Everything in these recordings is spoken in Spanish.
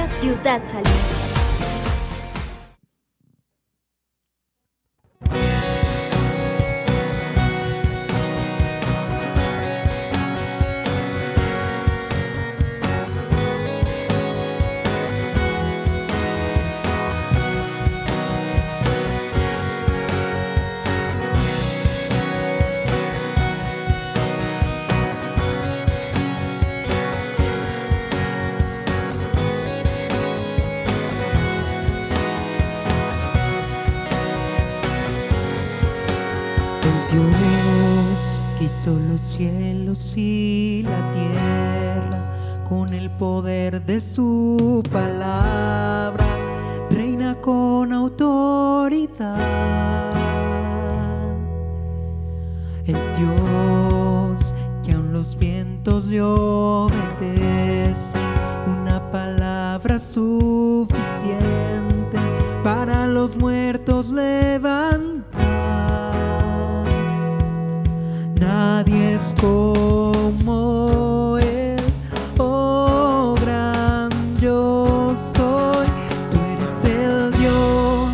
Palabra Ciudad Salitre. Dios que hizo los cielos y la tierra con el poder de su palabra, reina con autoridad. El Dios que aun los vientos le obedecen, una palabra suficiente para los muertos levantar. Nadie es como Él, oh gran yo soy. Tú eres el Dios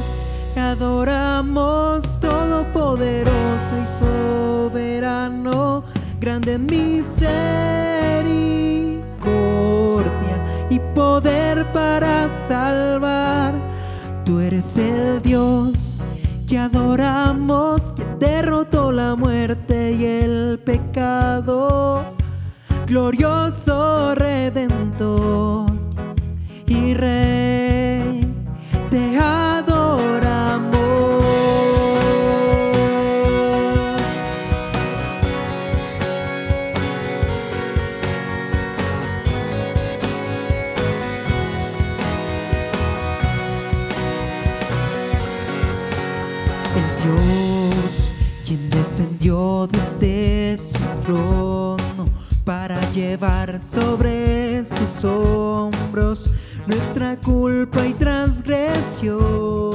que adoramos, todopoderoso y soberano, grande en misericordia y poder para salvar. Tú eres el Dios que adoramos, que derrotó la muerte y el pecado, glorioso Redentor y Rey, te adoramos. El Dios quien descendió desde su trono para llevar sobre sus hombros nuestra culpa y transgresión.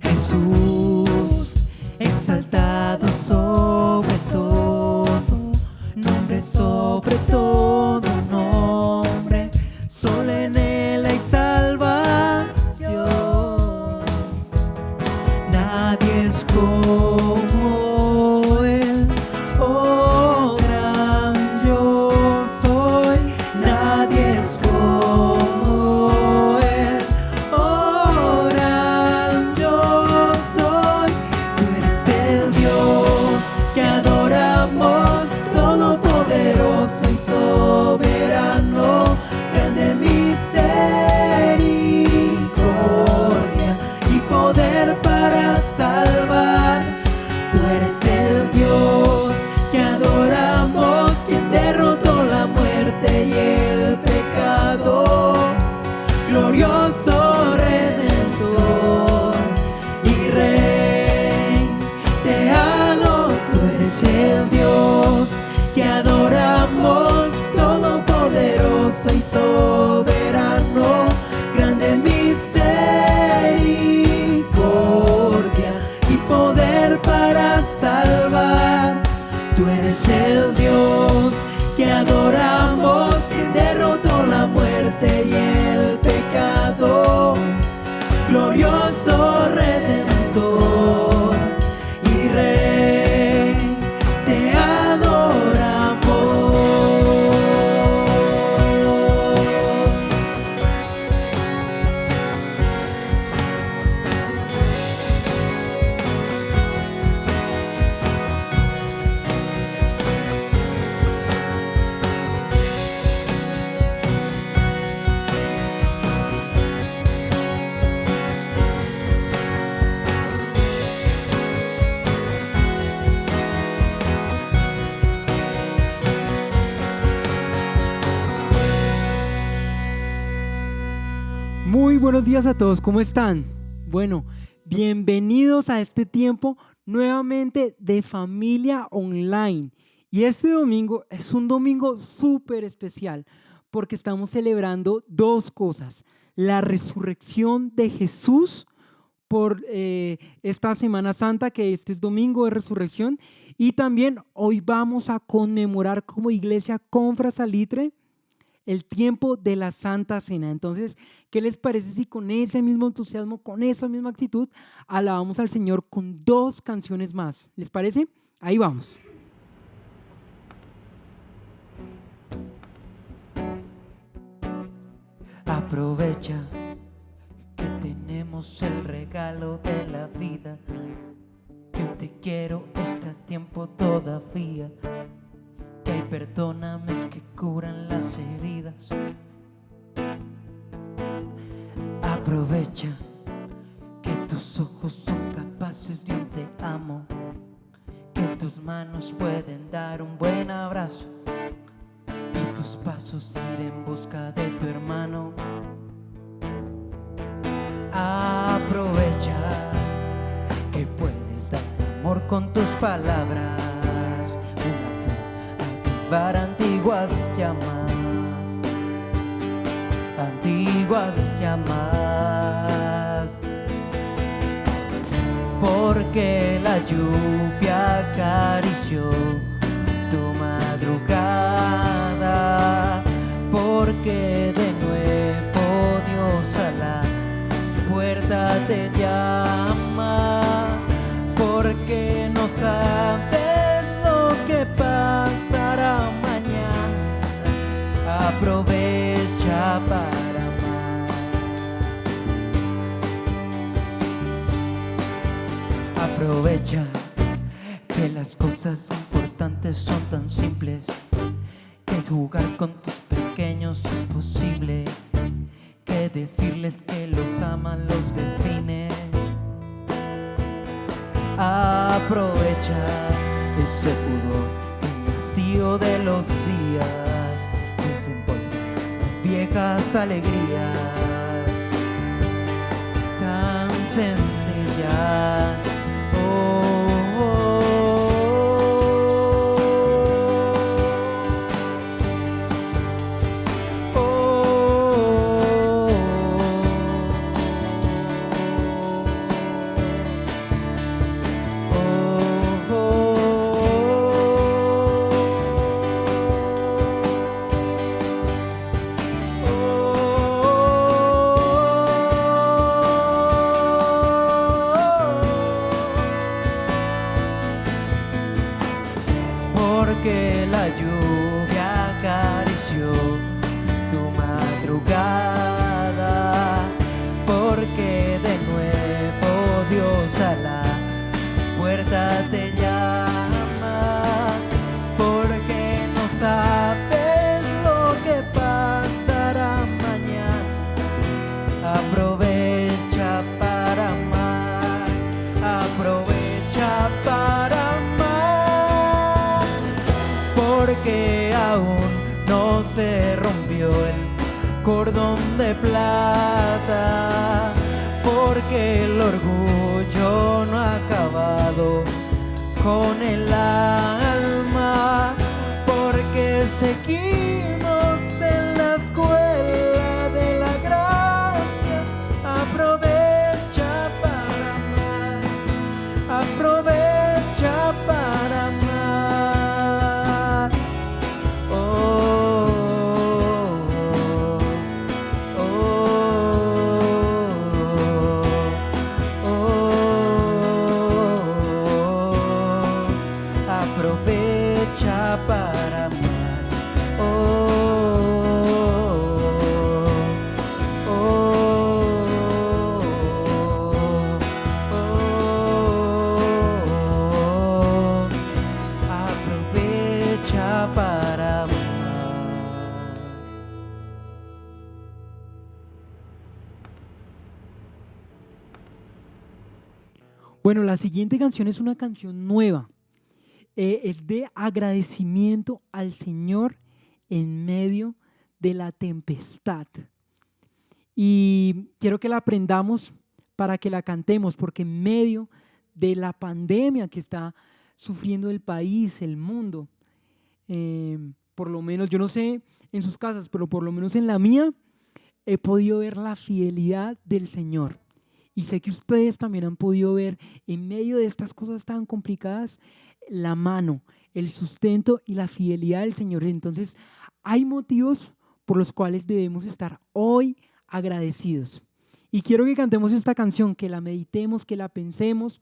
Jesús, exaltado sobre todo nombre, solo en Él hay salvación. Nadie es como Él, oh gran yo soy. Nadie es como Él, oh gran yo soy. Tú eres el Dios que adoramos, todopoderoso y soberano, grande misericordia y poder para salvar. Tú eres el Dios que adoramos, quien derrotó la muerte y el pecado, glorioso Redentor y Rey, te adoro. Tú eres el Dios que adoramos, todopoderoso y soberano, grande misericordia y poder para salvar. Tú eres el Dios que adoramos, quien derrotó la muerte y el pecado, glorioso Redentor y Rey, te adoramos. Muy buenos días a todos, ¿cómo están? Bueno, bienvenidos a este tiempo nuevamente de familia online. Y este domingo es un domingo súper especial porque estamos celebrando dos cosas: la resurrección de Jesús por esta Semana Santa, que este es domingo de resurrección, y también hoy vamos a conmemorar como iglesia Confra Salitre el tiempo de la Santa Cena. Entonces, ¿qué les parece si con ese mismo entusiasmo, con esa misma actitud, alabamos al Señor con 2 canciones más? ¿Les parece? Ahí vamos. Aprovecha que tenemos el regalo de la vida, que un te quiero está a tiempo todavía, que hay perdónames que curan las heridas. Aprovecha que tus ojos son capaces de un te amo, que tus manos pueden dar un buen abrazo y tus pasos ir en busca de tu hermano. Aprovecha que puedes dar amor con tus palabras, una flor, avivar antiguas llamas, antiguas llamas. Porque la lluvia acarició tu madrugada, porque de nuevo Dios a la puerta te llama, porque no sabes lo que pasará mañana. Aprovecha para amar. Aprovecha que las cosas importantes son tan simples, que jugar con tus pequeños es posible, que decirles que los aman los define. Aprovecha ese pudor, el hastío de los días, desenvuelve las viejas alegrías tan sencillas. Porque la lluvia acarició tu madrugada, porque de nuevo Dios a la puerta te llama, porque no sabes lo que pasará mañana. Aprovecha para amar, aprovecha para amar, porque aún no se rompió el cordón de plata, porque el orgullo no ha acabado con el alma, porque seguimos en la escuela de la gracia. Aprovecha para amar, aprovecha para amar. Aprovecha para amar. Aprovecha para amar. Bueno, la siguiente canción es una canción nueva. Es de agradecimiento al Señor en medio de la tempestad. Y quiero que la aprendamos para que la cantemos, porque en medio de la pandemia que está sufriendo el país, el mundo, por lo menos, yo no sé en sus casas, pero por lo menos en la mía, he podido ver la fidelidad del Señor. Y sé que ustedes también han podido ver en medio de estas cosas tan complicadas la mano, el sustento y la fidelidad del Señor. Entonces, hay motivos por los cuales debemos estar hoy agradecidos. Y quiero que cantemos esta canción, que la meditemos, que la pensemos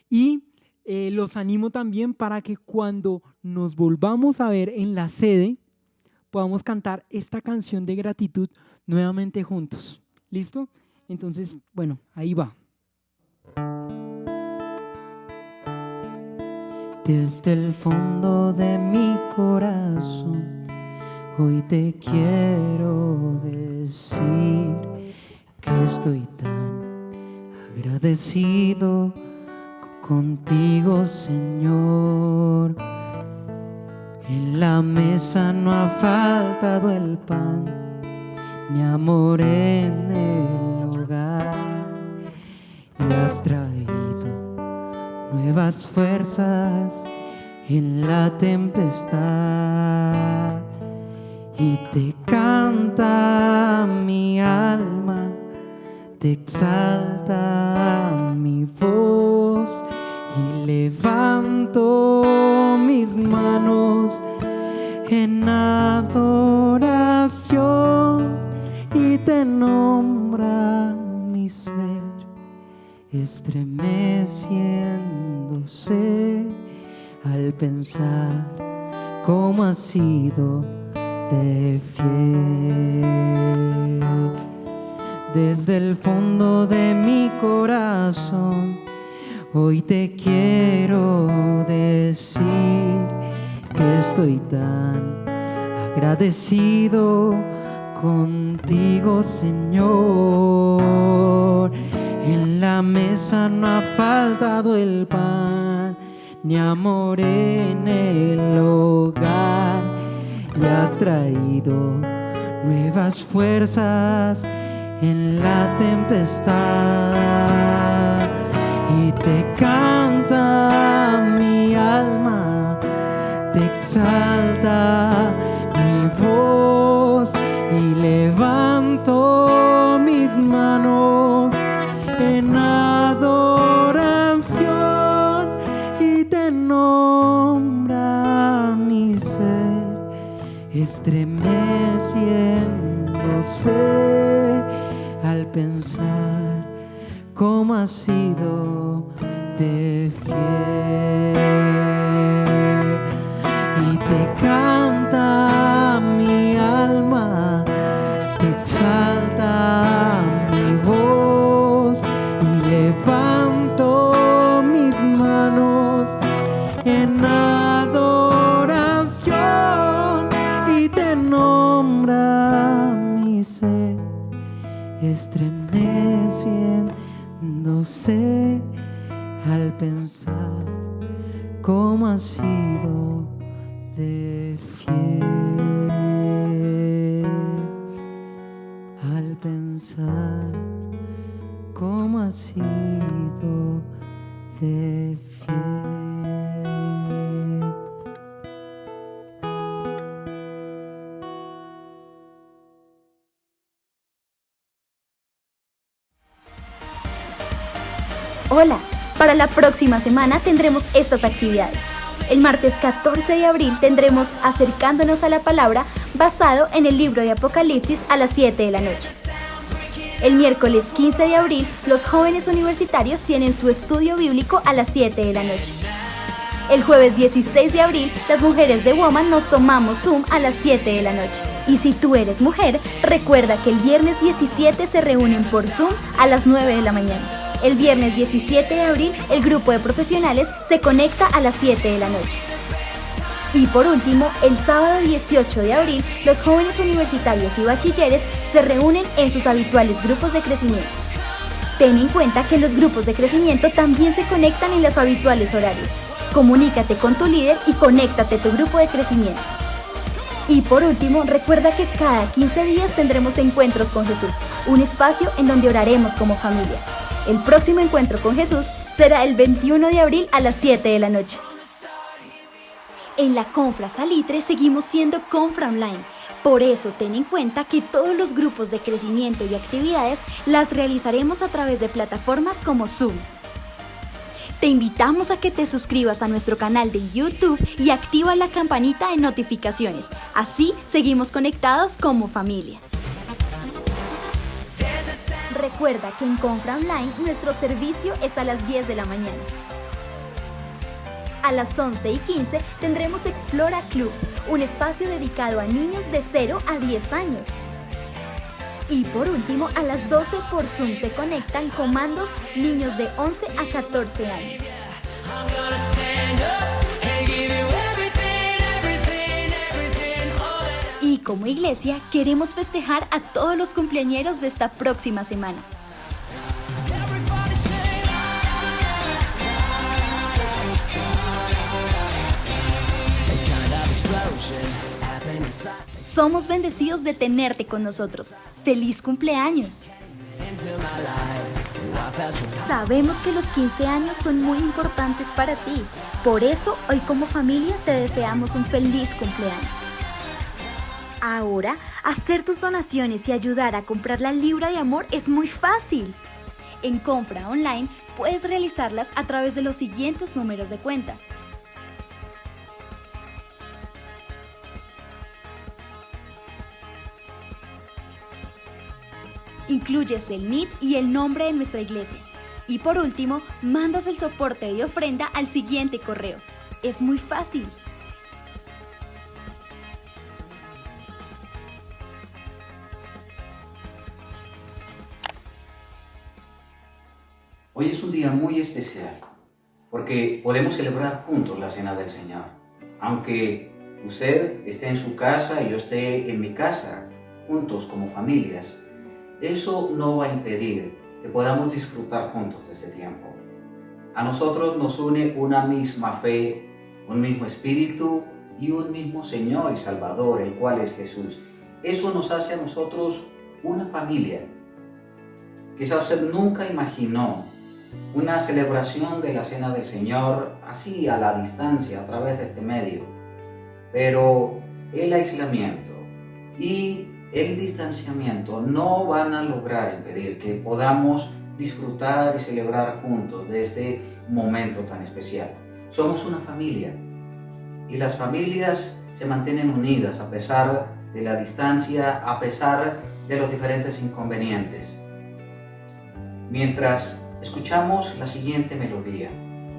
y los animo también para que cuando nos volvamos a ver en la sede podamos cantar esta canción de gratitud nuevamente juntos. ¿Listo? Entonces, bueno, ahí va. Desde el fondo de mi corazón, hoy te quiero decir que estoy tan agradecido contigo, Señor. En la mesa no ha faltado el pan, ni amor en el hogar, y has traído nuevas fuerzas en la tempestad, y te canta mi alma, te exalta mi voz, y levanto mis manos en adoración, y te nombra mi ser, estremeciéndose al pensar cómo has sido de fiel. Desde el fondo de mi corazón, hoy te quiero decir que estoy tan agradecido contigo, Señor. En la mesa no ha faltado el pan, ni amor en el hogar, y has traído nuevas fuerzas en la tempestad, y te canta mi alma, te exalta mi voz, y levanto mis manos en adoración, y te nombra mi ser, estremeciéndose al pensar cómo has sido de fiel. Y te canta mi alma, te exalta mi voz, y levanto mis manos en adoración, y te nombra mi ser, estremeciéndose al pensar cómo has sido de fiel, al pensar cómo has sido de fiel. Hola, para la próxima semana tendremos estas actividades. El martes 14 de abril tendremos Acercándonos a la Palabra, basado en el libro de Apocalipsis, a las 7 de la noche. El miércoles 15 de abril, los jóvenes universitarios tienen su estudio bíblico a las 7 de la noche. El jueves 16 de abril, las mujeres de Woman nos tomamos Zoom a las 7 de la noche. Y si tú eres mujer, recuerda que el viernes 17 se reúnen por Zoom a las 9 de la mañana. El viernes 17 de abril, el grupo de profesionales se conecta a las 7 de la noche. Y por último, el sábado 18 de abril, los jóvenes universitarios y bachilleres se reúnen en sus habituales grupos de crecimiento. Ten en cuenta que los grupos de crecimiento también se conectan en los habituales horarios. Comunícate con tu líder y conéctate a tu grupo de crecimiento. Y por último, recuerda que cada 15 días tendremos encuentros con Jesús, un espacio en donde oraremos como familia. El próximo encuentro con Jesús será el 21 de abril a las 7 de la noche. En la Confra Salitre seguimos siendo Confra Online. Por eso ten en cuenta que todos los grupos de crecimiento y actividades las realizaremos a través de plataformas como Zoom. Te invitamos a que te suscribas a nuestro canal de YouTube y activa la campanita de notificaciones. Así seguimos conectados como familia. Recuerda que en Confra Online nuestro servicio es a las 10 de la mañana. A las 11:15 tendremos Explora Club, un espacio dedicado a niños de 0 a 10 años. Y por último, a las 12 por Zoom se conectan comandos niños de 11 a 14 años. Y como iglesia queremos festejar a todos los cumpleañeros de esta próxima semana. Somos bendecidos de tenerte con nosotros. ¡Feliz cumpleaños! Sabemos que los 15 años son muy importantes para ti. Por eso, hoy como familia te deseamos un feliz cumpleaños. Ahora, hacer tus donaciones y ayudar a comprar la libra de amor es muy fácil. En Confra Online puedes realizarlas a través de los siguientes números de cuenta. Incluyes el NID y el nombre de nuestra iglesia. Y por último, mandas el soporte de ofrenda al siguiente correo. Es muy fácil. Hoy es un día muy especial porque podemos celebrar juntos la Cena del Señor. Aunque usted esté en su casa y yo esté en mi casa, juntos como familias, eso no va a impedir que podamos disfrutar juntos de este tiempo. A nosotros nos une una misma fe, un mismo espíritu y un mismo Señor y Salvador, el cual es Jesús. Eso nos hace a nosotros una familia. Quizá usted nunca imaginó una celebración de la Cena del Señor así a la distancia, a través de este medio. Pero el aislamiento y el distanciamiento no van a lograr impedir que podamos disfrutar y celebrar juntos de este momento tan especial. Somos una familia y las familias se mantienen unidas a pesar de la distancia, a pesar de los diferentes inconvenientes. Mientras escuchamos la siguiente melodía,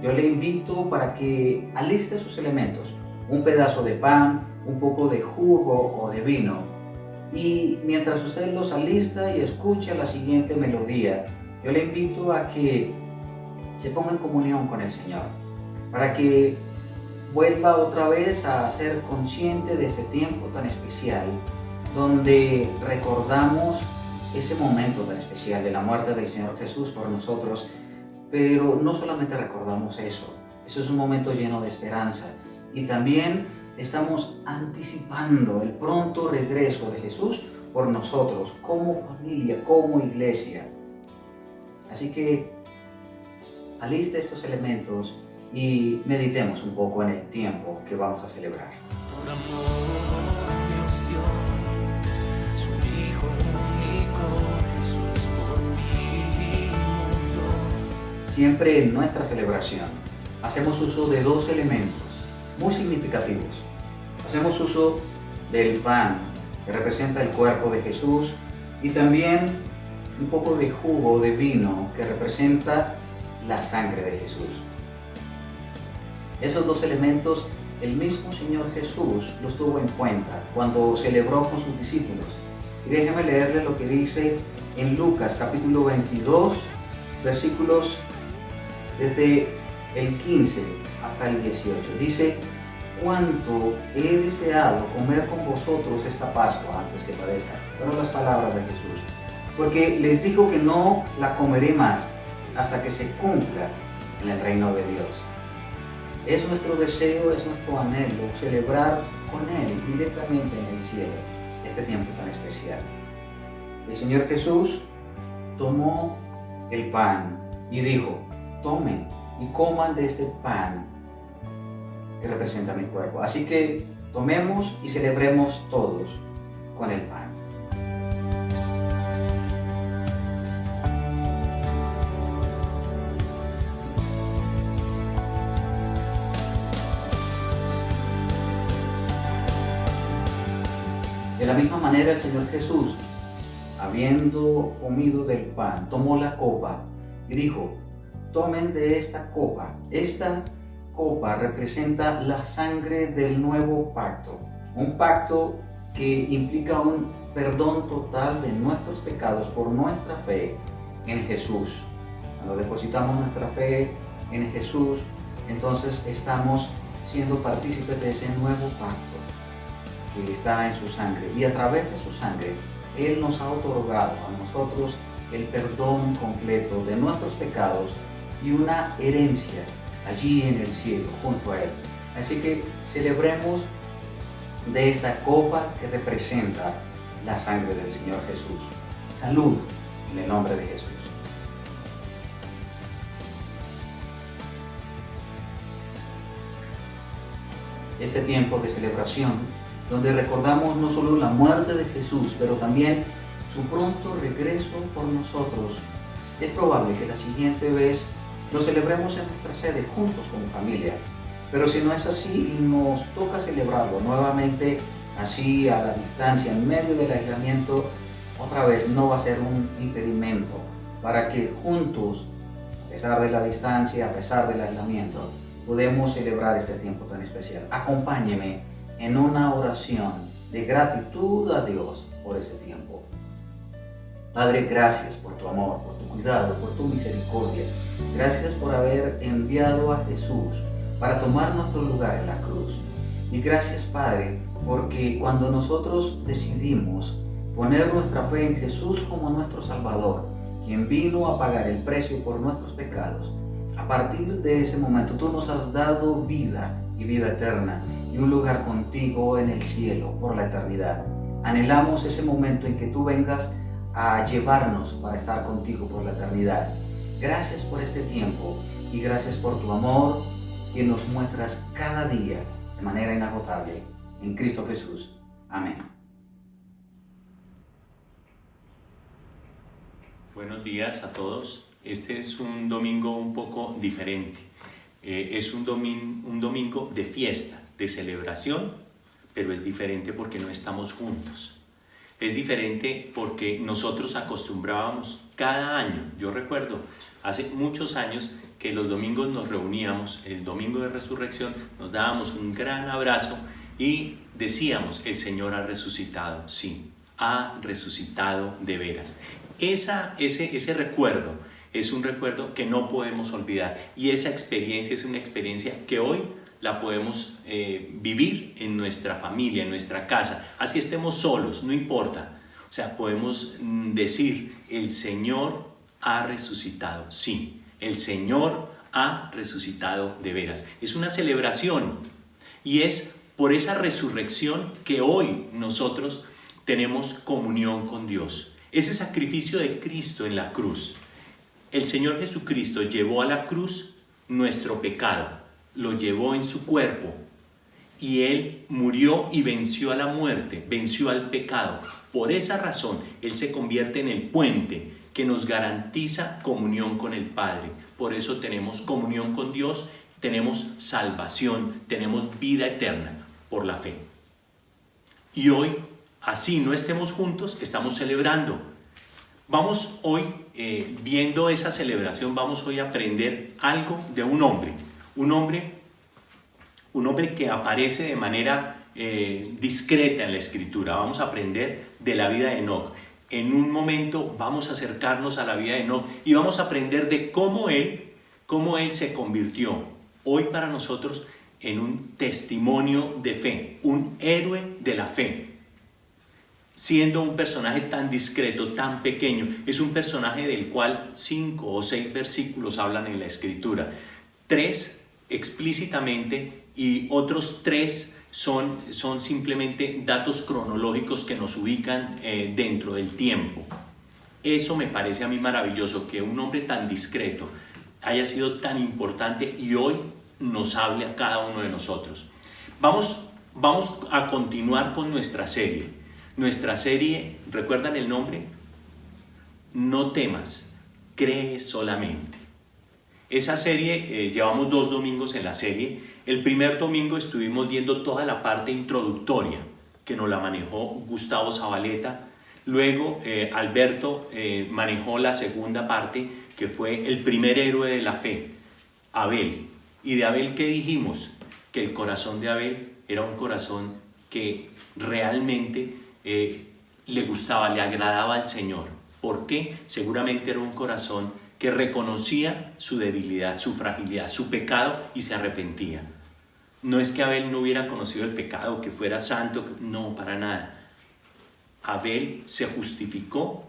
yo le invito para que aliste sus elementos, un pedazo de pan, un poco de jugo o de vino. Y mientras usted los alista y escucha la siguiente melodía, yo le invito a que se ponga en comunión con el Señor, para que vuelva otra vez a ser consciente de este tiempo tan especial, donde recordamos ese momento tan especial de la muerte del Señor Jesús por nosotros, pero no solamente recordamos eso es un momento lleno de esperanza y también estamos anticipando el pronto regreso de Jesús por nosotros, como familia, como iglesia. Así que aliste estos elementos y meditemos un poco en el tiempo que vamos a celebrar. Por amor Dios dio su Hijo único, Jesús por mí murió. Siempre en nuestra celebración hacemos uso de dos elementos muy significativos. Hacemos uso del pan, que representa el cuerpo de Jesús, y también un poco de jugo de vino, que representa la sangre de Jesús. Esos dos elementos, el mismo Señor Jesús los tuvo en cuenta cuando celebró con sus discípulos. Y déjeme leerle lo que dice en Lucas capítulo 22, versículos desde el 15 hasta el 18. Dice: cuánto he deseado comer con vosotros esta Pascua antes que padezca. Fueron las palabras de Jesús. Porque les digo que no la comeré más hasta que se cumpla en el reino de Dios. Es nuestro deseo, es nuestro anhelo celebrar con Él directamente en el cielo este tiempo tan especial. El Señor Jesús tomó el pan y dijo: tomen y coman de este pan que representa mi cuerpo. Así que tomemos y celebremos todos con el pan. De la misma manera el Señor Jesús, habiendo comido del pan, tomó la copa y dijo: tomen de esta copa. Esta copa representa la sangre del nuevo pacto, un pacto que implica un perdón total de nuestros pecados por nuestra fe en Jesús. Cuando depositamos nuestra fe en Jesús, entonces estamos siendo partícipes de ese nuevo pacto que está en su sangre, y a través de su sangre Él nos ha otorgado a nosotros el perdón completo de nuestros pecados y una herencia allí en el cielo junto a Él. Así que celebremos de esta copa que representa la sangre del Señor Jesús. Salud en el nombre de Jesús. Este tiempo de celebración, donde recordamos no solo la muerte de Jesús, pero también su pronto regreso por nosotros, es probable que la siguiente vez lo celebremos en nuestra sede juntos como familia. Pero si no es así y nos toca celebrarlo nuevamente así a la distancia, en medio del aislamiento, otra vez no va a ser un impedimento para que juntos, a pesar de la distancia, a pesar del aislamiento, podemos celebrar este tiempo tan especial. Acompáñeme en una oración de gratitud a Dios por este tiempo. Padre, gracias por tu amor, por tu cuidado, por tu misericordia. Gracias por haber enviado a Jesús para tomar nuestro lugar en la cruz. Y gracias, Padre, porque cuando nosotros decidimos poner nuestra fe en Jesús como nuestro Salvador, quien vino a pagar el precio por nuestros pecados, a partir de ese momento tú nos has dado vida y vida eterna y un lugar contigo en el cielo por la eternidad. Anhelamos ese momento en que tú vengas a llevarnos para estar contigo por la eternidad. Gracias por este tiempo y gracias por tu amor que nos muestras cada día de manera inagotable. En Cristo Jesús. Amén. Buenos días a todos. Este es un domingo un poco diferente. Es un domingo de fiesta, de celebración, pero es diferente porque no estamos juntos. Es diferente porque nosotros acostumbrábamos cada año, yo recuerdo hace muchos años que los domingos nos reuníamos, el domingo de resurrección, nos dábamos un gran abrazo y decíamos: el Señor ha resucitado, sí, ha resucitado de veras. Ese recuerdo es un recuerdo que no podemos olvidar, y esa experiencia es una experiencia que hoy la podemos vivir en nuestra familia, en nuestra casa, así estemos solos, no importa. O sea, podemos decir: el Señor ha resucitado, sí, el Señor ha resucitado de veras. Es una celebración, y es por esa resurrección que hoy nosotros tenemos comunión con Dios. Ese sacrificio de Cristo en la cruz. El Señor Jesucristo llevó a la cruz nuestro pecado, lo llevó en su cuerpo, y Él murió y venció a la muerte, venció al pecado. Por esa razón, Él se convierte en el puente que nos garantiza comunión con el Padre. Por eso tenemos comunión con Dios, tenemos salvación, tenemos vida eterna por la fe. Y hoy, así no estemos juntos, estamos celebrando. Vamos hoy, viendo esa celebración, vamos hoy a aprender algo de un hombre que aparece de manera discreta en la Escritura. Vamos a aprender de la vida de Enoc. En un momento vamos a acercarnos a la vida de Enoc y vamos a aprender de cómo él se convirtió hoy para nosotros en un testimonio de fe, un héroe de la fe. Siendo un personaje tan discreto, tan pequeño, es un personaje del cual 5 o 6 versículos hablan en la Escritura. 3 explícitamente y otros 3 son simplemente datos cronológicos que nos ubican dentro del tiempo. Eso me parece a mí maravilloso, que un hombre tan discreto haya sido tan importante y hoy nos hable a cada uno de nosotros. Vamos a continuar con nuestra serie. Nuestra serie, ¿recuerdan el nombre? No temas, cree solamente. Esa serie, llevamos 2 domingos en la serie. El primer domingo estuvimos viendo toda la parte introductoria que nos la manejó Gustavo Zabaleta. Luego Alberto manejó la segunda parte, que fue el primer héroe de la fe, Abel. Y de Abel, ¿qué dijimos? Que el corazón de Abel era un corazón que realmente le gustaba, le agradaba al Señor. ¿Por qué? Seguramente era un corazón que reconocía su debilidad, su fragilidad, su pecado y se arrepentía. No es que Abel no hubiera conocido el pecado, que fuera santo, no, para nada. Abel se justificó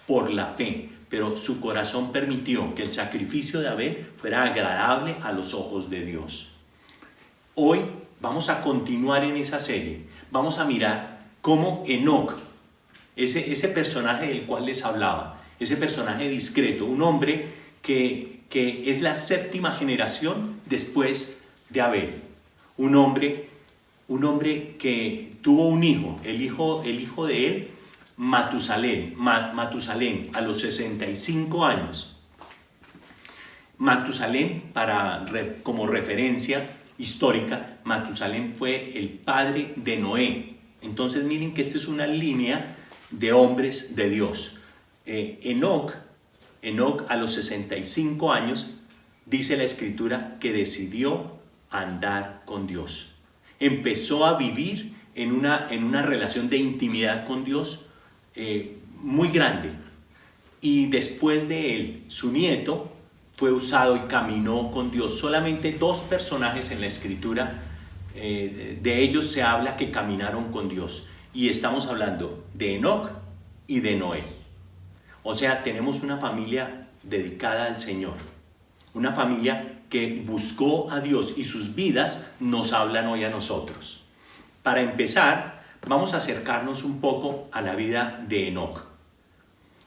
por la fe, pero su corazón permitió que el sacrificio de Abel fuera agradable a los ojos de Dios. Hoy vamos a continuar en esa serie. Vamos a mirar cómo Enoc, ese personaje del cual les hablaba, ese personaje discreto, un hombre que es la séptima generación después de Abel, un hombre que tuvo un hijo, el hijo de él, Matusalén, a los 65 años. Matusalén, como referencia histórica, Matusalén fue el padre de Noé. Entonces miren que esta es una línea de hombres de Dios. Enoc a los 65 años, dice la Escritura que decidió andar con Dios. Empezó a vivir en una relación de intimidad con Dios muy grande. Y después de él, su nieto fue usado y caminó con Dios. Solamente 2 personajes en la Escritura, de ellos se habla que caminaron con Dios. Y estamos hablando de Enoc y de Noé. O sea, tenemos una familia dedicada al Señor. Una familia que buscó a Dios y sus vidas nos hablan hoy a nosotros. Para empezar, vamos a acercarnos un poco a la vida de Enoc.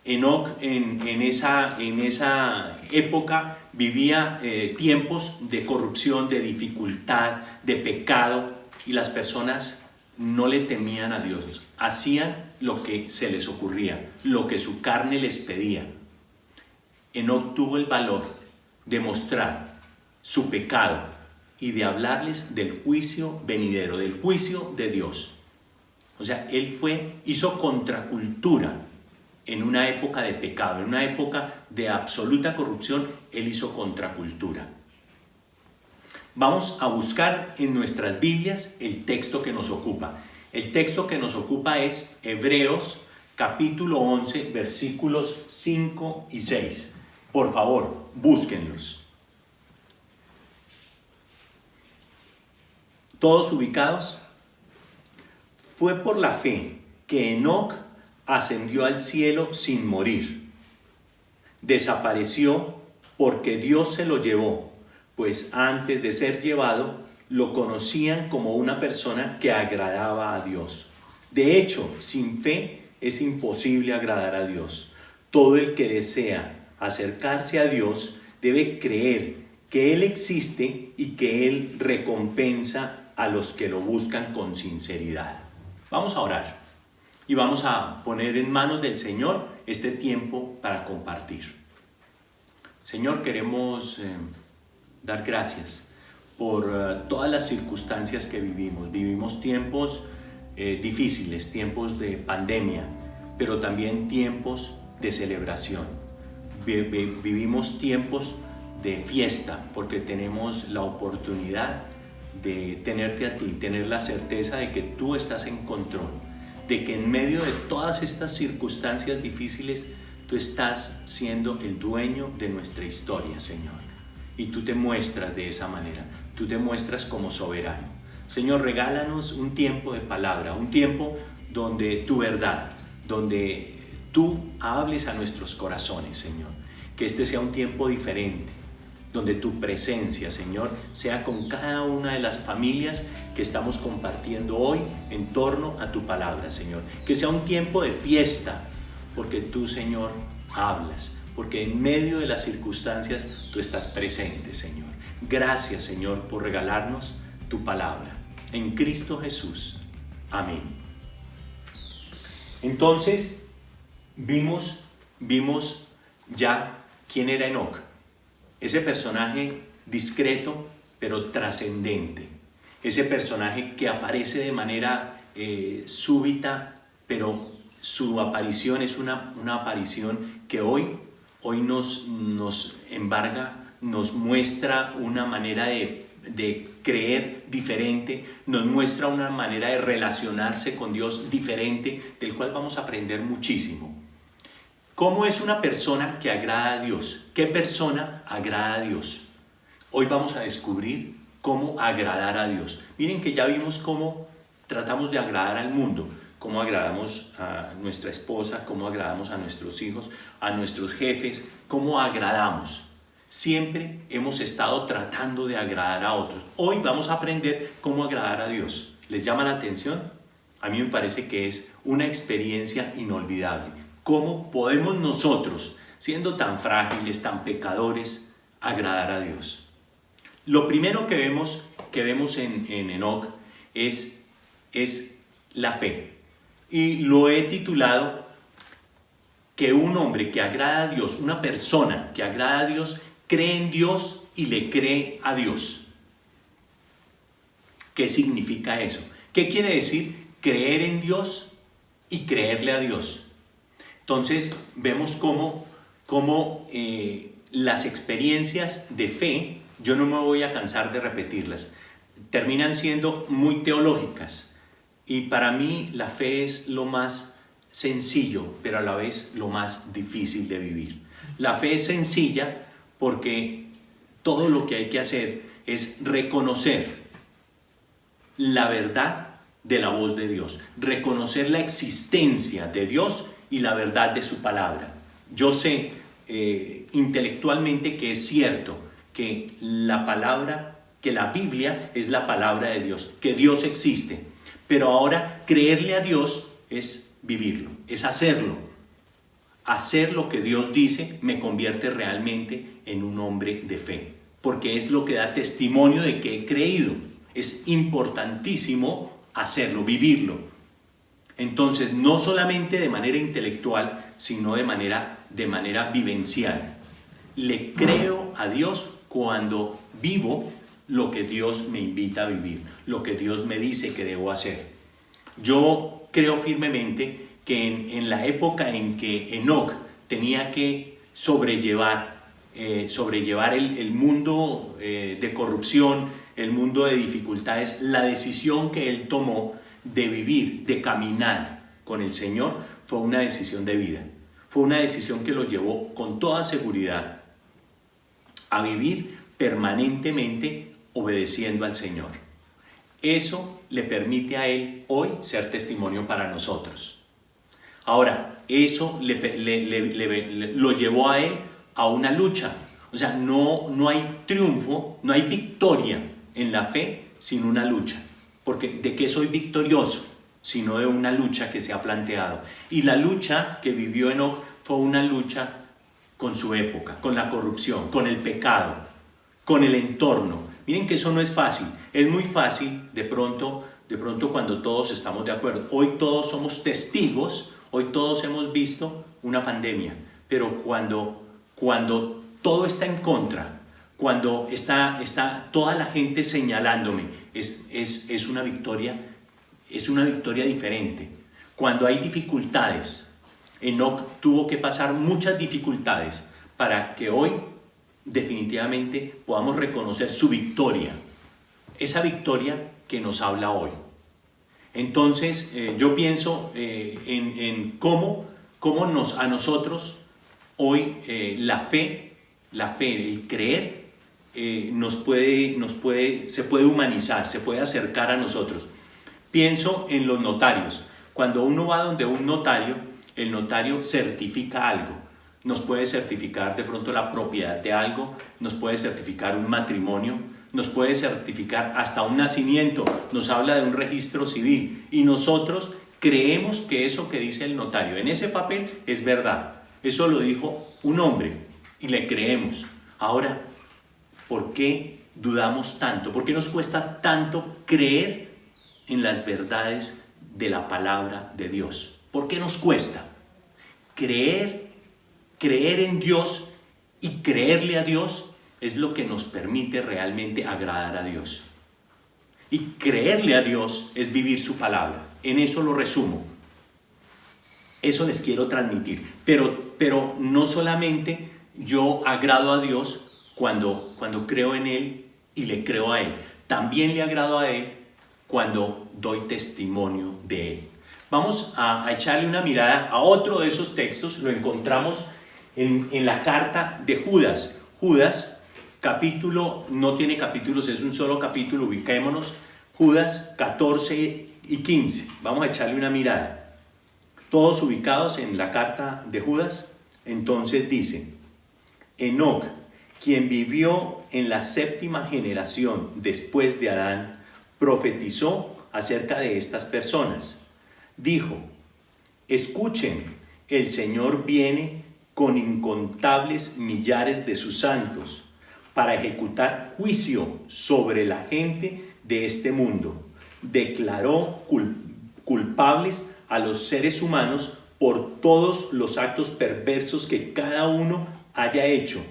Enoc en esa época vivía tiempos de corrupción, de dificultad, de pecado, y las personas no le temían a Dios. Hacían lo que se les ocurría, lo que su carne les pedía. Enoc tuvo el valor de mostrar su pecado y de hablarles del juicio venidero, del juicio de Dios. O sea, él hizo contracultura en una época de pecado, en una época de absoluta corrupción. Él hizo contracultura. Vamos a buscar en nuestras Biblias el texto que nos ocupa. El texto que nos ocupa es Hebreos capítulo 11, versículos 5 y 6. Por favor, búsquenlos. ¿Todos ubicados? Fue por la fe que Enoc ascendió al cielo sin morir. Desapareció porque Dios se lo llevó, pues antes de ser llevado lo conocían como una persona que agradaba a Dios. De hecho, sin fe es imposible agradar a Dios. Todo el que desea acercarse a Dios debe creer que Él existe y que Él recompensa a los que lo buscan con sinceridad. Vamos a orar y vamos a poner en manos del Señor este tiempo para compartir. Señor, queremos dar gracias por todas las circunstancias que vivimos. Vivimos tiempos difíciles, tiempos de pandemia, pero también tiempos de celebración. Vivimos tiempos de fiesta porque tenemos la oportunidad de tenerte a ti, tener la certeza de que tú estás en control, de que en medio de todas estas circunstancias difíciles tú estás siendo el dueño de nuestra historia, Señor. Y tú te muestras de esa manera, tú te muestras como soberano. Señor, regálanos un tiempo de palabra, un tiempo donde tu verdad, donde tú hables a nuestros corazones, Señor. Que este sea un tiempo diferente, donde tu presencia, Señor, sea con cada una de las familias que estamos compartiendo hoy en torno a tu palabra, Señor. Que sea un tiempo de fiesta, porque tú, Señor, hablas, porque en medio de las circunstancias tú estás presente, Señor. Gracias, Señor, por regalarnos tu palabra. En Cristo Jesús. Amén. Entonces, vimos ya quién era Enoc. Ese personaje discreto, pero trascendente. Ese personaje que aparece de manera súbita, pero su aparición es una aparición que hoy nos embarga, nos muestra una manera de creer diferente, nos muestra una manera de relacionarse con Dios diferente, del cual vamos a aprender muchísimo. ¿Cómo es una persona que agrada a Dios? ¿Qué persona agrada a Dios? Hoy vamos a descubrir cómo agradar a Dios. Miren que ya vimos cómo tratamos de agradar al mundo, cómo agradamos a nuestra esposa, cómo agradamos a nuestros hijos, a nuestros jefes, cómo agradamos. Siempre hemos estado tratando de agradar a otros. Hoy vamos a aprender cómo agradar a Dios. ¿Les llama la atención? A mí me parece que es una experiencia inolvidable. ¿Cómo podemos nosotros, siendo tan frágiles, tan pecadores, agradar a Dios? Lo primero que vemos en Enoc es la fe. Y lo he titulado que un hombre que agrada a Dios, una persona que agrada a Dios, cree en Dios y le cree a Dios. ¿Qué significa eso? ¿Qué quiere decir creer en Dios y creerle a Dios? Entonces vemos cómo las experiencias de fe, yo no me voy a cansar de repetirlas, terminan siendo muy teológicas. Y para mí la fe es lo más sencillo, pero a la vez lo más difícil de vivir. La fe es sencilla porque todo lo que hay que hacer es reconocer la verdad de la voz de Dios, reconocer la existencia de Dios y la verdad de su palabra. Yo sé intelectualmente que es cierto que la palabra, que la Biblia es la palabra de Dios, que Dios existe, pero ahora creerle a Dios es vivirlo, es hacerlo. Hacer lo que Dios dice me convierte realmente en un hombre de fe, porque es lo que da testimonio de que he creído. Es importantísimo hacerlo, vivirlo. Entonces, no solamente de manera intelectual, sino de manera vivencial. Le creo a Dios cuando vivo lo que Dios me invita a vivir, lo que Dios me dice que debo hacer. Yo creo firmemente que en la época en que Enoc tenía que sobrellevar el mundo de corrupción, el mundo de dificultades, la decisión que él tomó de vivir, de caminar con el Señor, fue una decisión de vida. Fue una decisión que lo llevó con toda seguridad a vivir permanentemente obedeciendo al Señor. Eso le permite a él hoy ser testimonio para nosotros. Ahora, eso lo llevó a él a una lucha. O sea, no hay triunfo, no hay victoria en la fe sin una lucha. Porque ¿de qué soy victorioso? Sino de una lucha que se ha planteado. Y la lucha que vivió Enoc fue una lucha con su época, con la corrupción, con el pecado, con el entorno. Miren que eso no es fácil. Es muy fácil de pronto cuando todos estamos de acuerdo. Hoy todos somos testigos, hoy todos hemos visto una pandemia. Pero cuando todo está en contra, cuando está toda la gente señalándome, es una victoria diferente. Cuando hay dificultades, Enoc tuvo que pasar muchas dificultades para que hoy definitivamente podamos reconocer su victoria, esa victoria que nos habla hoy. Entonces yo pienso en cómo a nosotros hoy la fe, el creer, se puede humanizar, se puede acercar a nosotros. Pienso en los notarios. Cuando uno va donde un notario, el notario certifica algo. Nos puede certificar de pronto la propiedad de algo, nos puede certificar un matrimonio, nos puede certificar hasta un nacimiento, nos habla de un registro civil y nosotros creemos que eso que dice el notario en ese papel es verdad. Eso lo dijo un hombre y le creemos. Ahora, ¿por qué dudamos tanto? ¿Por qué nos cuesta tanto creer en las verdades de la palabra de Dios? ¿Por qué nos cuesta? Creer en Dios y creerle a Dios es lo que nos permite realmente agradar a Dios. Y creerle a Dios es vivir su palabra. En eso lo resumo. Eso les quiero transmitir. Pero no solamente yo agrado a Dios cuando creo en Él y le creo a Él. También le agrado a Él cuando doy testimonio de Él. Vamos a echarle una mirada a otro de esos textos. Lo encontramos en la carta de Judas. Judas, capítulo, no tiene capítulos, es un solo capítulo, ubiquémonos. Judas 14 y 15. Vamos a echarle una mirada. Todos ubicados en la carta de Judas. Entonces dice: Enoc, quien vivió en la 7ª generación después de Adán, profetizó acerca de estas personas. Dijo: escuchen, el Señor viene con incontables millares de sus santos para ejecutar juicio sobre la gente de este mundo. Declaró culpables a los seres humanos por todos los actos perversos que cada uno haya hecho,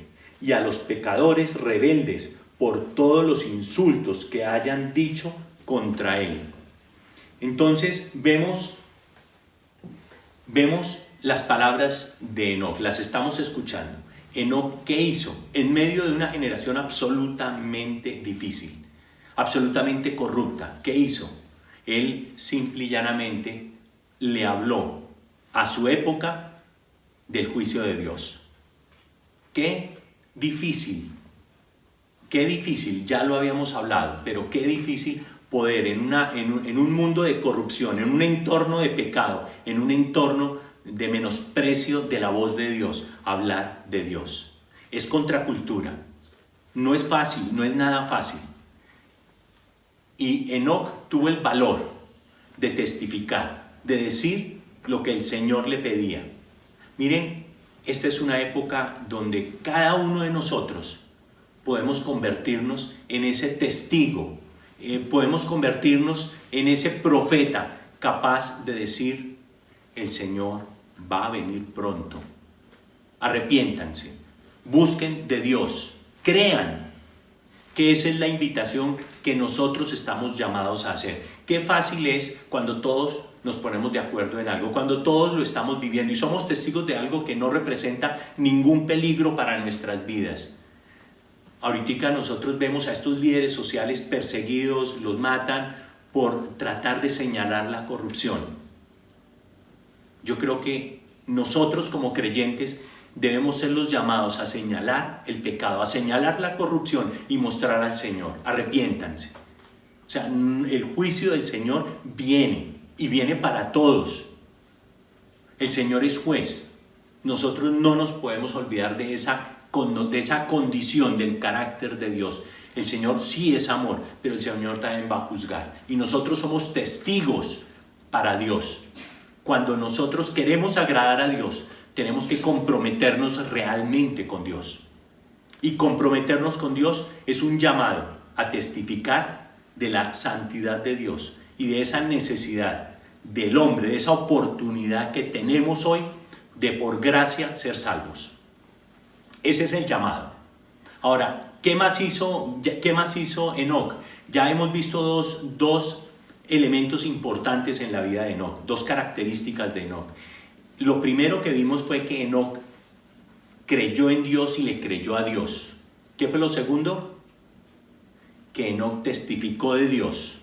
y a los pecadores rebeldes por todos los insultos que hayan dicho contra él. Entonces vemos las palabras de Enoc, las estamos escuchando. Enoc, ¿qué hizo? En medio de una generación absolutamente difícil, absolutamente corrupta, ¿qué hizo? Él simple y llanamente le habló a su época del juicio de Dios. Qué difícil, ya lo habíamos hablado, pero qué difícil poder en un mundo de corrupción, en un entorno de pecado, en un entorno de menosprecio de la voz de Dios, hablar de Dios. Es contracultura, no es fácil, no es nada fácil. Y Enoc tuvo el valor de testificar, de decir lo que el Señor le pedía. Miren, esta es una época donde cada uno de nosotros podemos convertirnos en ese testigo, podemos convertirnos en ese profeta capaz de decir: el Señor va a venir pronto. Arrepiéntanse, busquen de Dios, crean que esa es la invitación que nosotros estamos llamados a hacer. Qué fácil es cuando todos nos ponemos de acuerdo en algo, cuando todos lo estamos viviendo y somos testigos de algo que no representa ningún peligro para nuestras vidas. Ahorita nosotros vemos a estos líderes sociales perseguidos, los matan por tratar de señalar la corrupción. Yo creo que nosotros como creyentes debemos ser los llamados a señalar el pecado, a señalar la corrupción y mostrar al Señor: arrepiéntanse. O sea, el juicio del Señor viene y viene para todos. El Señor es juez. Nosotros no nos podemos olvidar de esa condición del carácter de Dios. El Señor sí es amor, pero el Señor también va a juzgar. Y nosotros somos testigos para Dios. Cuando nosotros queremos agradar a Dios, tenemos que comprometernos realmente con Dios. Y comprometernos con Dios es un llamado a testificar de la santidad de Dios y de esa necesidad del hombre, de esa oportunidad que tenemos hoy de por gracia ser salvos. Ese es el llamado. Ahora, ¿qué más hizo Enoc? Ya hemos visto dos elementos importantes en la vida de Enoc, dos características de Enoc. Lo primero que vimos fue que Enoc creyó en Dios y le creyó a Dios. ¿Qué fue lo segundo? Que Enoc testificó de Dios.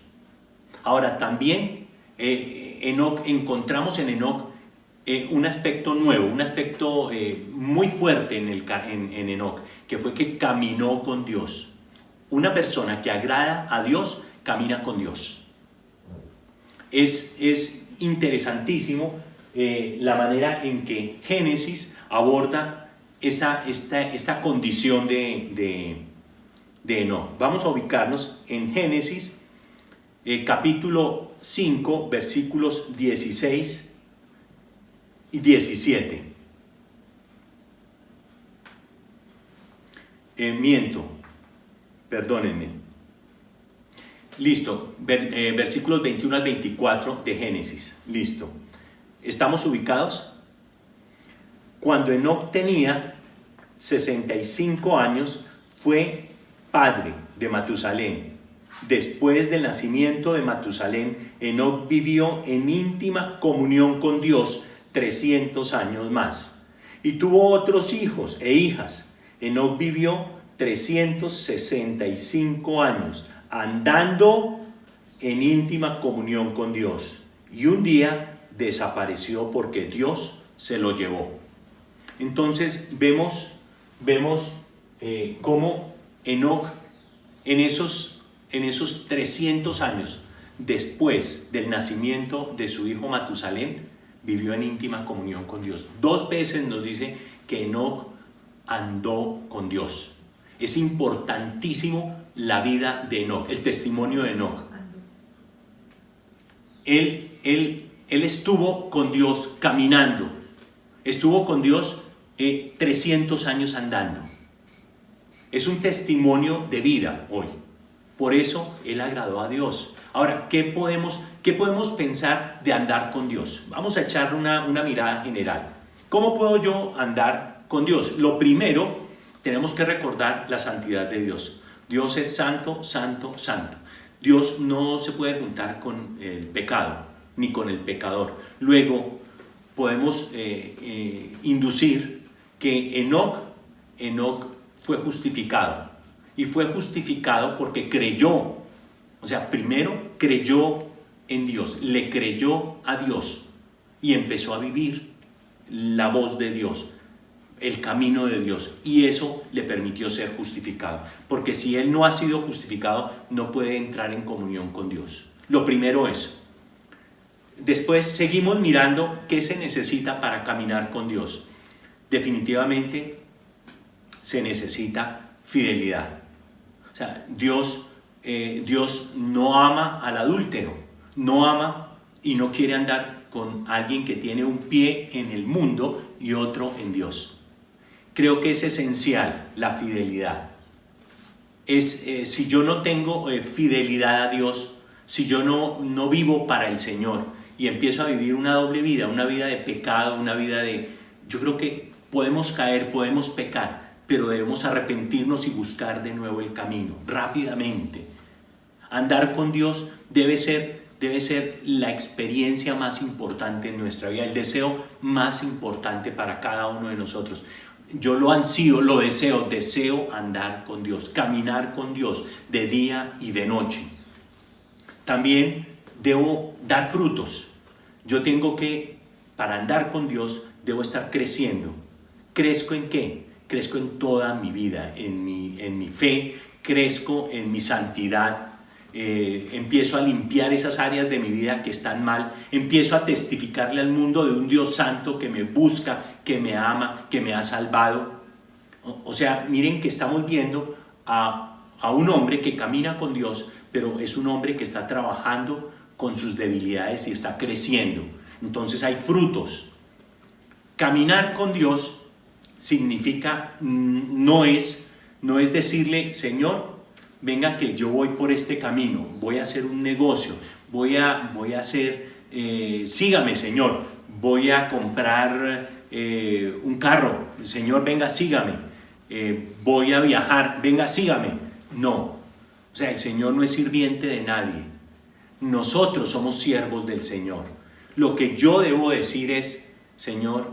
Ahora también encontramos en Enoc un aspecto nuevo, un aspecto muy fuerte en Enoc, que fue que caminó con Dios. Una persona que agrada a Dios camina con Dios. Es interesantísimo la manera en que Génesis aborda esta condición de Enoc. Vamos a ubicarnos en Génesis capítulo 5, versículos 16 y 17. Perdónenme. Listo, versículos 21 al 24 de Génesis. Listo. ¿Estamos ubicados? Cuando Enoc tenía 65 años, fue padre de Matusalén. después del nacimiento de Matusalén, Enoc vivió en íntima comunión con Dios 300 años más. Y tuvo otros hijos e hijas. Enoc vivió 365 años andando en íntima comunión con Dios. Y un día desapareció porque Dios se lo llevó. Entonces vemos cómo Enoc en esos 300 años después del nacimiento de su hijo Matusalén vivió en íntima comunión con Dios. 2 veces nos dice que Enoc andó con Dios. Es importantísimo la vida de Enoc, el testimonio de Enoc. Él estuvo con Dios caminando, estuvo con Dios 300 años andando. Es un testimonio de vida hoy. Por eso él agradó a Dios. Ahora, ¿qué podemos pensar de andar con Dios? Vamos a echar una mirada general. ¿Cómo puedo yo andar con Dios? Lo primero, tenemos que recordar la santidad de Dios. Dios es santo, santo, santo. Dios no se puede juntar con el pecado, ni con el pecador. Luego, podemos inducir que Enoc fue justificado. Y fue justificado porque creyó. O sea, primero creyó en Dios, le creyó a Dios y empezó a vivir la voz de Dios, el camino de Dios, y eso le permitió ser justificado, porque si él no ha sido justificado no puede entrar en comunión con Dios. Lo primero es. Después seguimos mirando qué se necesita para caminar con Dios. Definitivamente se necesita fidelidad. O sea, Dios no ama al adúltero, no ama y no quiere andar con alguien que tiene un pie en el mundo y otro en Dios. Creo que es esencial la fidelidad. Si yo no tengo fidelidad a Dios, si yo no vivo para el Señor y empiezo a vivir una doble vida, una vida de pecado, una vida yo creo que podemos caer, podemos pecar, pero debemos arrepentirnos y buscar de nuevo el camino, rápidamente. Andar con Dios debe ser la experiencia más importante en nuestra vida, el deseo más importante para cada uno de nosotros. Yo lo ansío, lo deseo andar con Dios, caminar con Dios de día y de noche. También debo dar frutos. Yo para andar con Dios, debo estar creciendo. ¿Crezco en qué? Crezco en toda mi vida, en mi fe, crezco en mi santidad, empiezo a limpiar esas áreas de mi vida que están mal, empiezo a testificarle al mundo de un Dios santo que me busca, que me ama, que me ha salvado. O sea, miren que estamos viendo a un hombre que camina con Dios, pero es un hombre que está trabajando con sus debilidades y está creciendo. Entonces hay frutos. Caminar con Dios significa, no es decirle, Señor, venga que yo voy por este camino, voy a hacer un negocio, voy a hacer, sígame Señor, voy a comprar un carro, Señor venga sígame, voy a viajar, venga sígame. No, o sea, el Señor no es sirviente de nadie, nosotros somos siervos del Señor. Lo que yo debo decir es, Señor,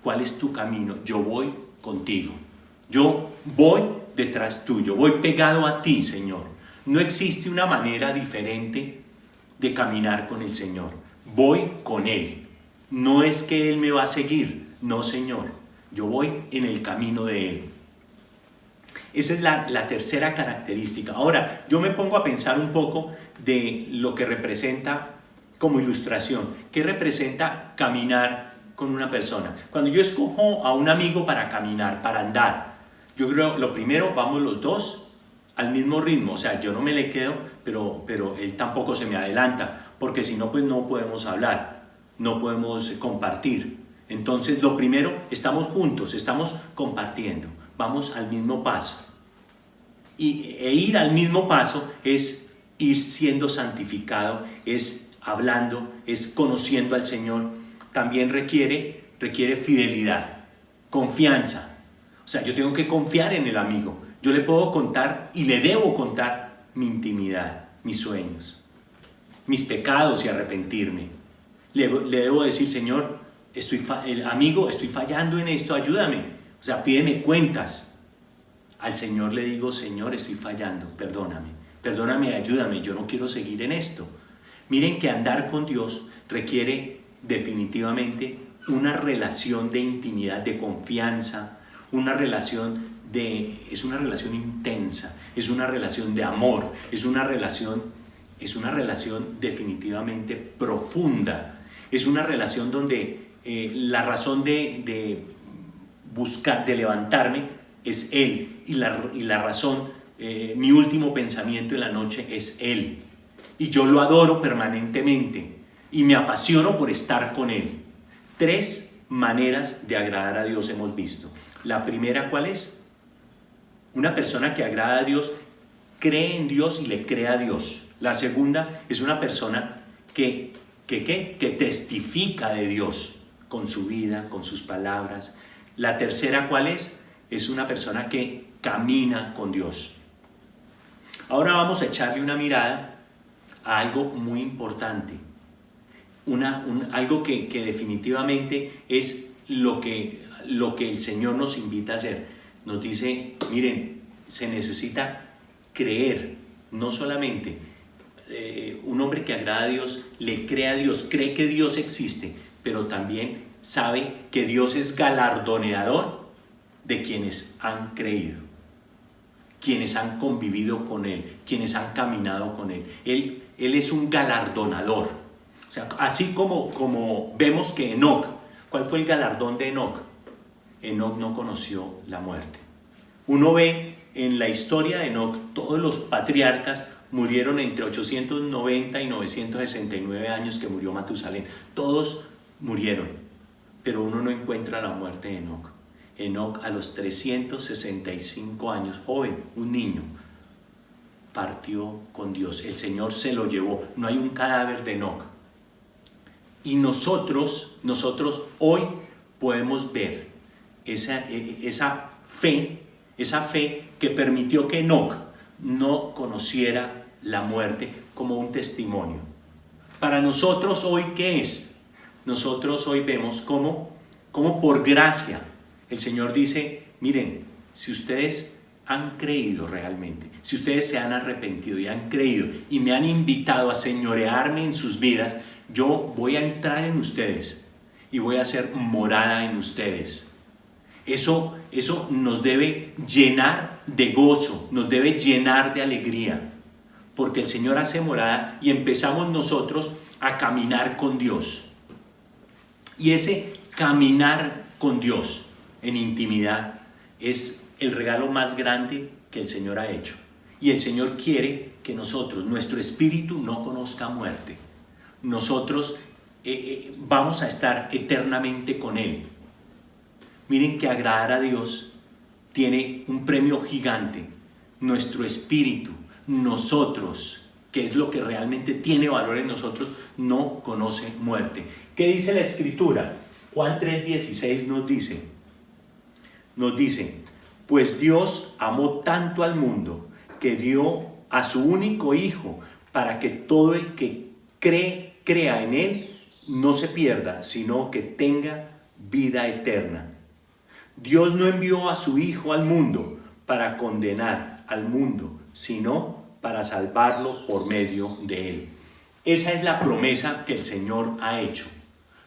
¿cuál es tu camino? Yo voy contigo. Yo voy detrás tuyo. Voy pegado a ti, Señor. No existe una manera diferente de caminar con el Señor. Voy con Él. No es que Él me va a seguir. No, Señor. Yo voy en el camino de Él. Esa es la tercera característica. Ahora, yo me pongo a pensar un poco de lo que representa como ilustración. ¿Qué representa caminar con una persona? Cuando yo escojo a un amigo para caminar, para andar, yo creo lo primero, vamos los dos al mismo ritmo. O sea, yo no me le quedo, pero él tampoco se me adelanta, porque si no, pues no podemos hablar, no podemos compartir. Entonces, lo primero, estamos juntos, estamos compartiendo, vamos al mismo paso. E ir al mismo paso es ir siendo santificado, es hablando, es conociendo al Señor. También requiere fidelidad, confianza. O sea, yo tengo que confiar en el amigo. Yo le puedo contar y le debo contar mi intimidad, mis sueños, mis pecados y arrepentirme. Le debo decir, Señor, amigo, estoy fallando en esto, ayúdame. O sea, pídeme cuentas. Al Señor le digo, Señor, estoy fallando, perdóname, ayúdame, yo no quiero seguir en esto. Miren que andar con Dios requiere definitivamente una relación de intimidad, de confianza, es una relación intensa, es una relación de amor, es una relación definitivamente profunda, es una relación donde la razón de buscar, de levantarme es Él, y la razón, mi último pensamiento en la noche es Él, y yo lo adoro permanentemente y me apasiono por estar con Él. 3 maneras de agradar a Dios hemos visto. La primera, ¿cuál es? Una persona que agrada a Dios cree en Dios y le cree a Dios. La segunda es una persona que testifica de Dios con su vida, con sus palabras. La tercera, ¿cuál es? Es una persona que camina con Dios. Ahora vamos a echarle una mirada a algo muy importante. Algo que definitivamente es lo que el Señor nos invita a hacer. Nos dice, miren, se necesita creer, no solamente un hombre que agrada a Dios, le cree a Dios, cree que Dios existe, pero también sabe que Dios es galardonador de quienes han creído, quienes han convivido con Él, quienes han caminado con Él. Él es un galardonador. O sea, así como vemos que Enoc, ¿cuál fue el galardón de Enoc? Enoc no conoció la muerte. Uno ve en la historia de Enoc, todos los patriarcas murieron entre 890 y 969 años que murió Matusalén. Todos murieron, pero uno no encuentra la muerte de Enoc. Enoc a los 365 años, joven, un niño, partió con Dios. El Señor se lo llevó. No hay un cadáver de Enoc. Y nosotros hoy podemos ver esa fe que permitió que Enoc no conociera la muerte como un testimonio. Para nosotros hoy, ¿qué es? Nosotros hoy vemos cómo por gracia el Señor dice, miren, si ustedes han creído realmente, si ustedes se han arrepentido y han creído y me han invitado a señorearme en sus vidas, yo voy a entrar en ustedes y voy a hacer morada en ustedes. Eso nos debe llenar de gozo, nos debe llenar de alegría, porque el Señor hace morada y empezamos nosotros a caminar con Dios. Y ese caminar con Dios en intimidad es el regalo más grande que el Señor ha hecho. Y el Señor quiere que nosotros, nuestro espíritu no conozca muerte. Nosotros vamos a estar eternamente con Él. Miren que agradar a Dios tiene un premio gigante. Nuestro espíritu, nosotros, que es lo que realmente tiene valor en nosotros, no conoce muerte. ¿Qué dice la Escritura? Juan 3:16 nos dice, pues Dios amó tanto al mundo que dio a su único Hijo para que todo el que crea en Él no se pierda, sino que tenga vida eterna. Dios no envió a su Hijo al mundo para condenar al mundo, sino para salvarlo por medio de Él. Esa es la promesa que el Señor ha hecho.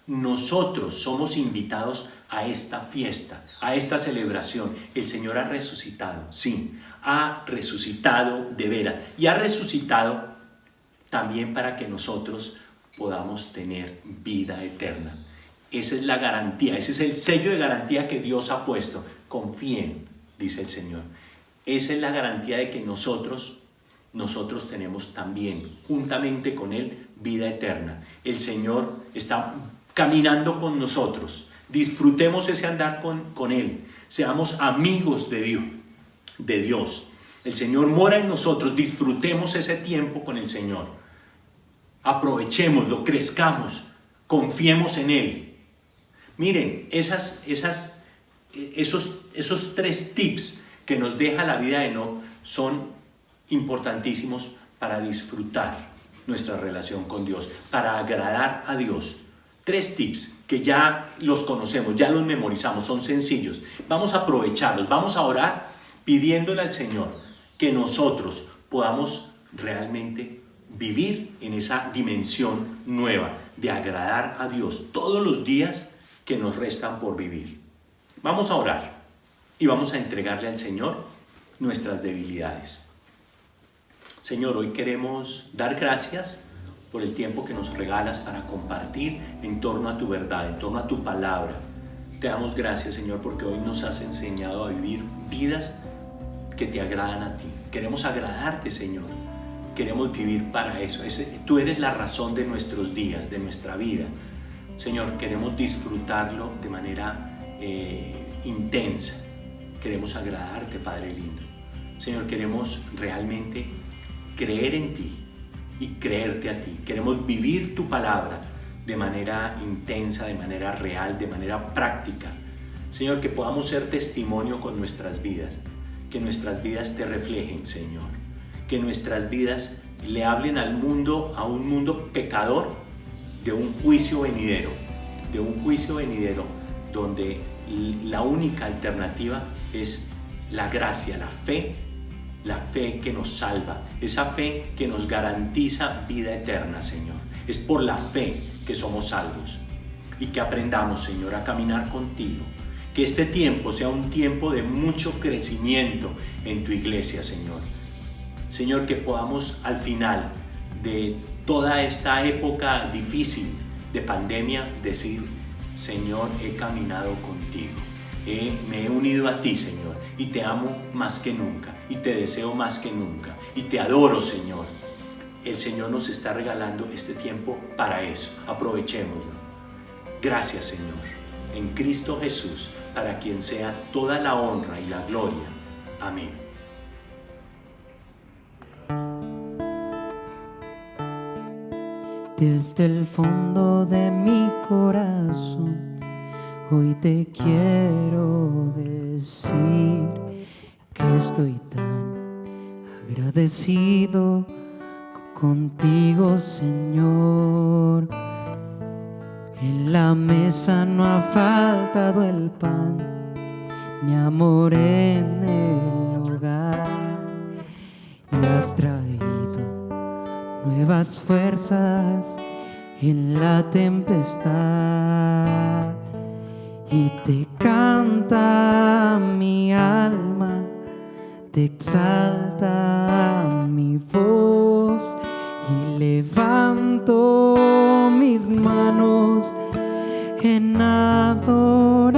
Nosotros somos invitados a esta fiesta, a esta celebración. El Señor ha resucitado, sí, ha resucitado de veras y ha resucitado también para que nosotros podamos tener vida eterna. Esa es la garantía, ese es el sello de garantía que Dios ha puesto. Confíen, dice el Señor. Esa es la garantía de que nosotros tenemos también, juntamente con Él, vida eterna. El Señor está caminando con nosotros. Disfrutemos ese andar con Él. Seamos amigos de Dios. El Señor mora en nosotros. Disfrutemos ese tiempo con el Señor. Aprovechémoslo, crezcamos, confiemos en Él. Miren, esos 3 tips que nos deja la vida de Enoc son importantísimos para disfrutar nuestra relación con Dios, para agradar a Dios. 3 tips que ya los conocemos, ya los memorizamos, son sencillos. Vamos a aprovecharlos, vamos a orar pidiéndole al Señor que nosotros podamos realmente vivir en esa dimensión nueva de agradar a Dios todos los días que nos restan por vivir. Vamos a orar y vamos a entregarle al Señor nuestras debilidades. Señor, hoy queremos dar gracias por el tiempo que nos regalas para compartir en torno a tu verdad, en torno a tu palabra. Te damos gracias, Señor, porque hoy nos has enseñado a vivir vidas que te agradan a ti. Queremos agradarte, Señor. Queremos vivir para eso. Tú eres la razón de nuestros días, de nuestra vida. Señor, queremos disfrutarlo de manera intensa. Queremos agradarte, Padre lindo. Señor, queremos realmente creer en ti y creerte a ti. Queremos vivir tu palabra de manera intensa, de manera real, de manera práctica. Señor, que podamos ser testimonio con nuestras vidas, que nuestras vidas te reflejen, Señor, que nuestras vidas le hablen al mundo, a un mundo pecador, de un juicio venidero, donde la única alternativa es la gracia, la fe que nos salva, esa fe que nos garantiza vida eterna, Señor. Es por la fe que somos salvos y que aprendamos, Señor, a caminar contigo. Que este tiempo sea un tiempo de mucho crecimiento en tu iglesia, Señor. Señor, que podamos al final de toda esta época difícil de pandemia decir: Señor, he caminado contigo, me he unido a ti, Señor, y te amo más que nunca, y te deseo más que nunca, y te adoro, Señor. El Señor nos está regalando este tiempo para eso. Aprovechémoslo. Gracias, Señor, en Cristo Jesús, para quien sea toda la honra y la gloria. Amén. Desde el fondo de mi corazón, hoy te quiero decir que estoy tan agradecido contigo, Señor. En la mesa no ha faltado el pan, ni amor en el hogar, y has traído nuevas fuerzas en la tempestad, y te canta mi alma, te exalta mi voz, y levanto mis manos en adoración,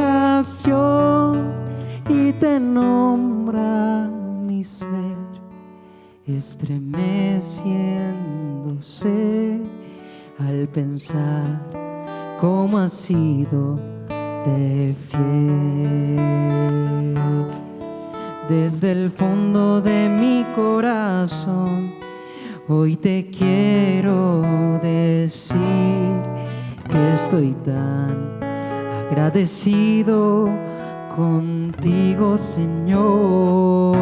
y te nombra mi ser, estremeciéndose al pensar cómo has sido de fiel. Desde el fondo de mi corazón, hoy te quiero decir que estoy tan agradecido contigo, Señor.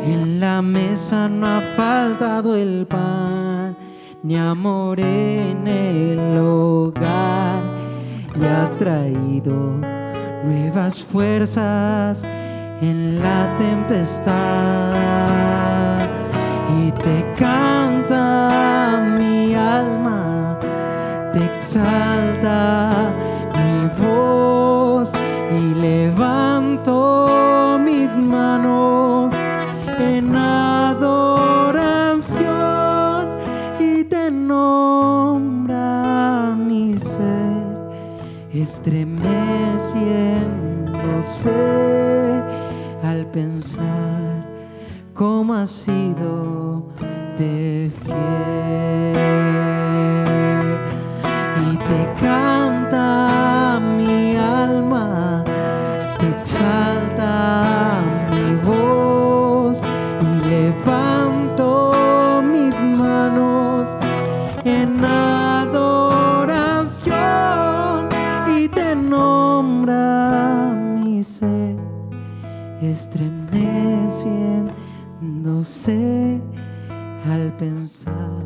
En la mesa no ha faltado el pan, ni amor en el hogar, y has traído nuevas fuerzas en la tempestad, y te canta mi alma, te exalta mi voz, y levanto mis manos en adoración, y te nombra mi ser, estremeciéndose al pensar cómo has sido de fiel. Y te canta mi alma, te exalta mi voz, y levanto mis manos en adoración, y te nombra mi ser, estremeciéndose No sé al pensar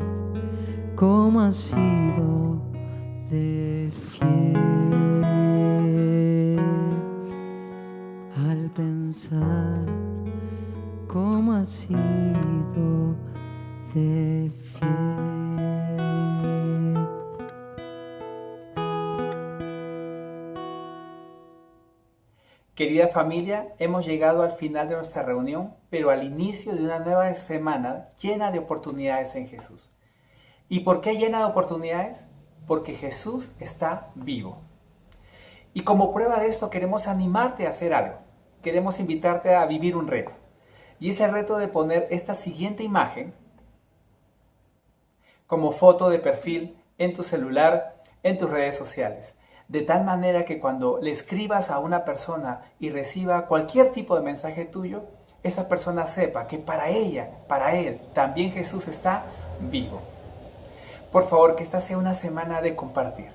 cómo has sido de fiel, al pensar cómo has sido de fiel. Querida familia, hemos llegado al final de nuestra reunión, pero al inicio de una nueva semana llena de oportunidades en Jesús. ¿Y por qué llena de oportunidades? Porque Jesús está vivo. Y como prueba de esto queremos animarte a hacer algo. Queremos invitarte a vivir un reto. Y ese reto de poner esta siguiente imagen como foto de perfil en tu celular, en tus redes sociales. De tal manera que cuando le escribas a una persona y reciba cualquier tipo de mensaje tuyo, esa persona sepa que para ella, para él, también Jesús está vivo. Por favor, que esta sea una semana de compartir.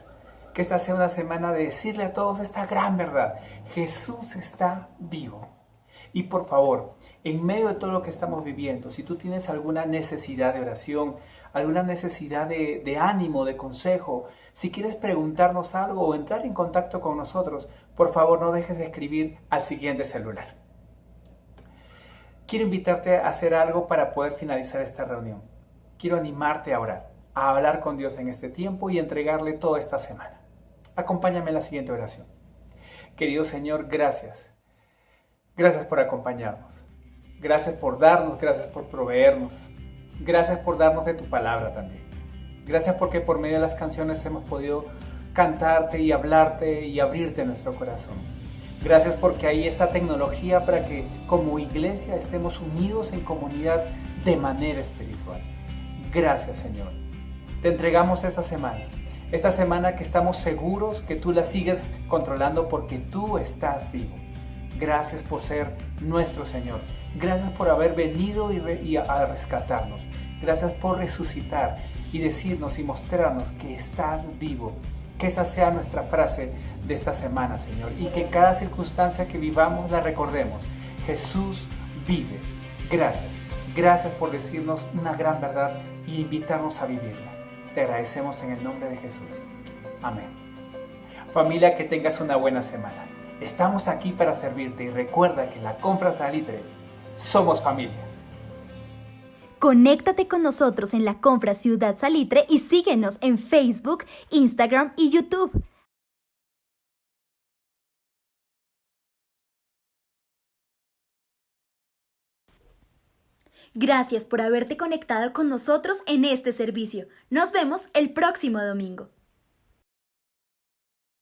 Que esta sea una semana de decirle a todos esta gran verdad. Jesús está vivo. Y por favor, en medio de todo lo que estamos viviendo, si tú tienes alguna necesidad de oración, alguna necesidad de ánimo, de consejo, si quieres preguntarnos algo o entrar en contacto con nosotros, por favor no dejes de escribir al siguiente celular. Quiero invitarte a hacer algo para poder finalizar esta reunión. Quiero animarte a orar, a hablar con Dios en este tiempo y entregarle toda esta semana. Acompáñame en la siguiente oración. Querido Señor, gracias. Gracias por acompañarnos. Gracias por darnos, gracias por proveernos. Gracias por darnos de tu palabra también. Gracias porque por medio de las canciones hemos podido cantarte y hablarte y abrirte nuestro corazón. Gracias porque ahí está tecnología para que como iglesia estemos unidos en comunidad de manera espiritual. Gracias, Señor. Te entregamos esta semana que estamos seguros que tú la sigues controlando porque tú estás vivo. Gracias por ser nuestro Señor. Gracias por haber venido a rescatarnos. Gracias por resucitar y decirnos y mostrarnos que estás vivo. Que esa sea nuestra frase de esta semana, Señor. Y que cada circunstancia que vivamos la recordemos. Jesús vive. Gracias. Gracias por decirnos una gran verdad y invitarnos a vivirla. Te agradecemos en el nombre de Jesús. Amén. Familia, que tengas una buena semana. Estamos aquí para servirte y recuerda que en la Confra Salitre somos familia. Conéctate con nosotros en la Confra Ciudad Salitre y síguenos en Facebook, Instagram y YouTube. Gracias por haberte conectado con nosotros en este servicio. Nos vemos el próximo domingo.